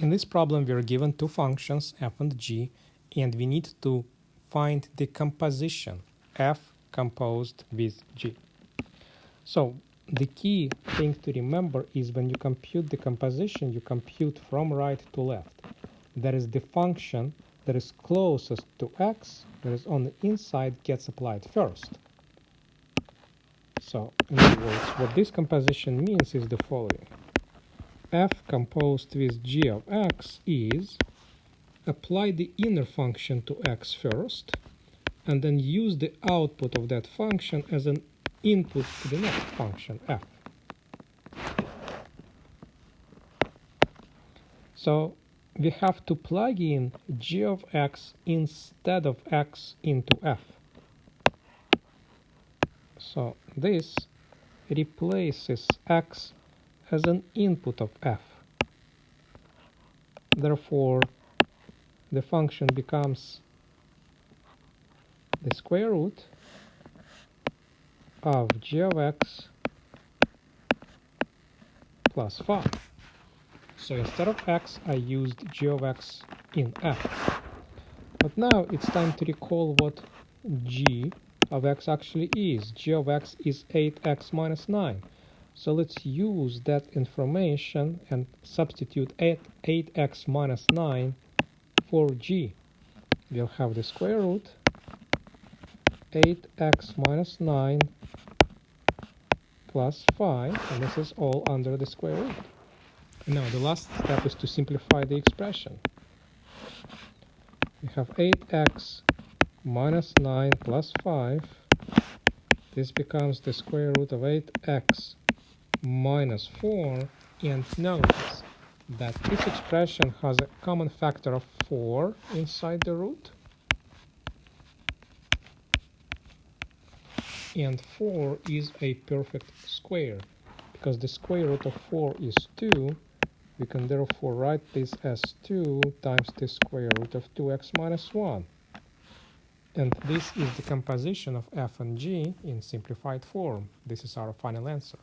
In this problem, we are given two functions, f and g, and we need to find the composition, f composed with g. So the key thing to remember is when you compute the composition, you compute from right to left. That is the function that is closest to x, that is on the inside, gets applied first. So, in other words, what this composition means is the following. F composed with g of x is apply the inner function to x first, and then use the output of that function as an input to the next function, f. So we have to plug in g of x instead of x into f. So this replaces x as an input of f. Therefore, the function becomes the square root of g of x plus 5. So instead of x, I used g of x in f. But now it's time to recall what g of x actually is. G of x is 8x minus 9. So let's use that information and substitute 8x minus 9 for g. We'll have the square root 8x minus 9 plus 5, and this is all under the square root. Now the last step is to simplify the expression. We have 8x minus 9 plus 5. This becomes the square root of 8x minus 4, and notice that this expression has a common factor of 4 inside the root, and 4 is a perfect square. Because the square root of 4 is 2, we can therefore write this as 2 times the square root of 2x minus 1. And this is the composition of f and g in simplified form. This is our final answer.